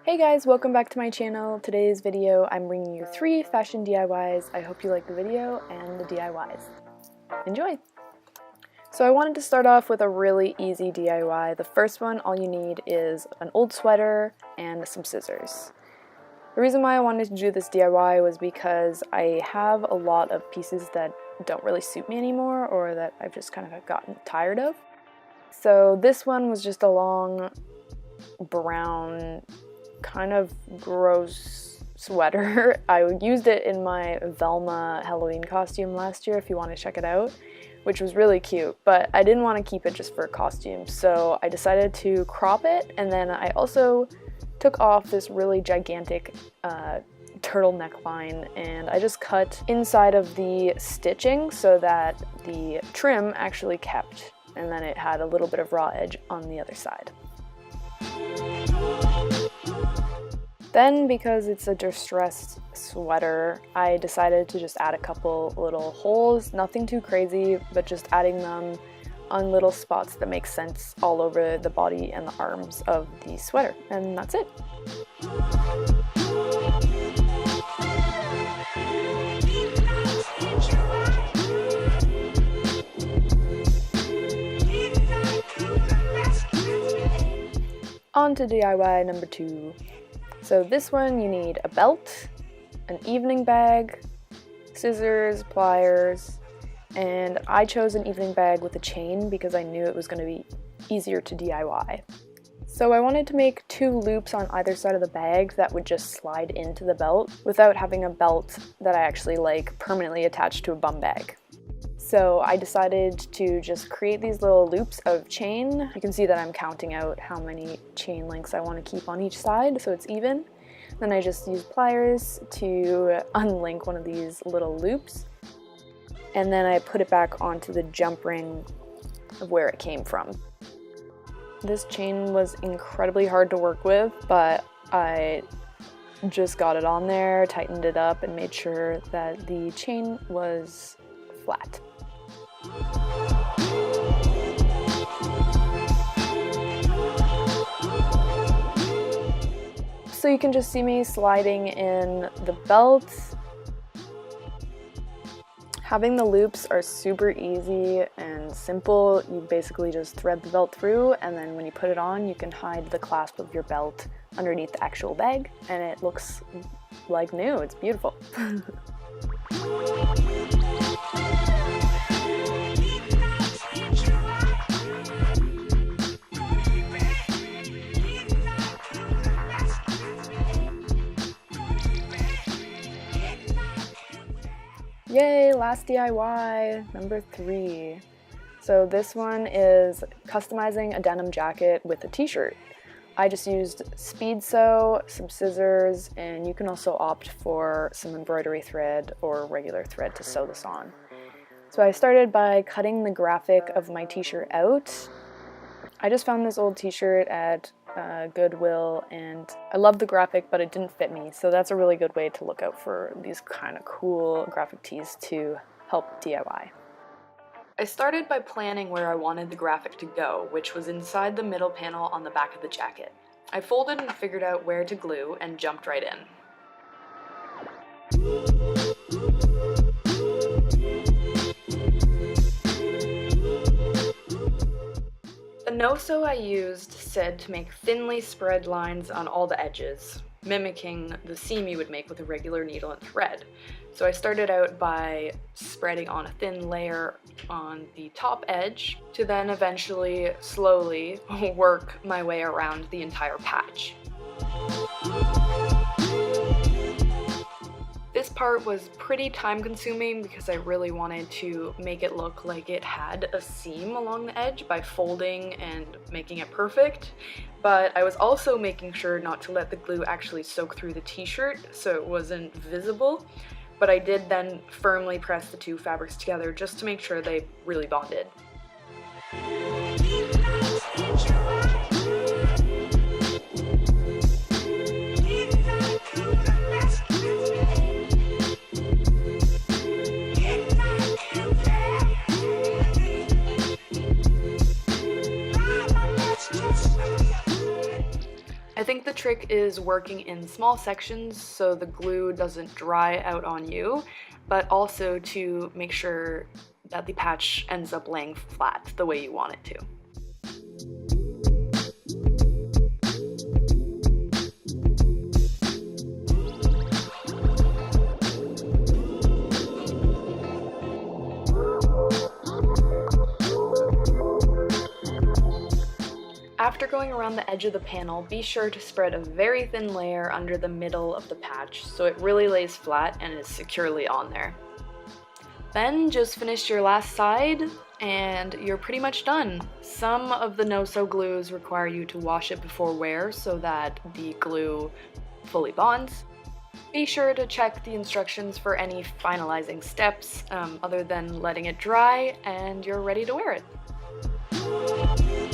Hey guys, welcome back to my channel. Today's video I'm bringing you 3 fashion DIYs. I hope you like the video and the DIYs. Enjoy! So I wanted to start off with a really easy DIY. The first one, all you need is an old sweater and some scissors. The reason why I wanted to do this DIY was because I have a lot of pieces that don't really suit me anymore or that I've just kind of gotten tired of. So this one was just a long brown kind of gross sweater. I used it in my Velma Halloween costume last year if you want to check it out, which was really cute, but I didn't want to keep it just for a costume, so I decided to crop it, and then I also took off this really gigantic turtleneck line, and I just cut inside of the stitching so that the trim actually kept, and then it had a little bit of raw edge on the other side. Then, because it's a distressed sweater, I decided to just add a couple little holes, nothing too crazy, but just adding them on little spots that make sense all over the body and the arms of the sweater, and that's it. On to DIY number 2. So this one you need a belt, an evening bag, scissors, pliers, and I chose an evening bag with a chain because I knew it was going to be easier to DIY. So I wanted to make 2 loops on either side of the bag that would just slide into the belt without having a belt that I actually like permanently attached to a bum bag. So I decided to just create these little loops of chain. You can see that I'm counting out how many chain links I want to keep on each side so it's even. Then I just used pliers to unlink one of these little loops. And then I put it back onto the jump ring of where it came from. This chain was incredibly hard to work with, but I just got it on there, tightened it up, and made sure that the chain was flat. So you can just see me sliding in the belt. Having the loops are super easy and simple. You basically just thread the belt through, and then when you put it on, you can hide the clasp of your belt underneath the actual bag, and it looks like new. It's beautiful. Yay, last DIY, number 3. So this one is customizing a denim jacket with a t-shirt. I just used speed sew, some scissors, and you can also opt for some embroidery thread or regular thread to sew this on. So I started by cutting the graphic of my t-shirt out. I just found this old t-shirt at Goodwill, and I love the graphic, but it didn't fit me, so that's a really good way to look out for these kind of cool graphic tees to help DIY. I started by planning where I wanted the graphic to go, which was inside the middle panel on the back of the jacket. I folded and figured out where to glue and jumped right in. The no-sew I used said to make thinly spread lines on all the edges, mimicking the seam you would make with a regular needle and thread. So I started out by spreading on a thin layer on the top edge to then eventually slowly work my way around the entire patch. This part was pretty time-consuming because I really wanted to make it look like it had a seam along the edge by folding and making it perfect, but I was also making sure not to let the glue actually soak through the t-shirt so it wasn't visible, but I did then firmly press the 2 fabrics together just to make sure they really bonded. the trick is working in small sections so the glue doesn't dry out on you, but also to make sure that the patch ends up laying flat the way you want it to. After going around the edge of the panel, be sure to spread a very thin layer under the middle of the patch so it really lays flat and is securely on there. Then just finish your last side and you're pretty much done. Some of the no-sew glues require you to wash it before wear so that the glue fully bonds. Be sure to check the instructions for any finalizing steps other than letting it dry, and you're ready to wear it.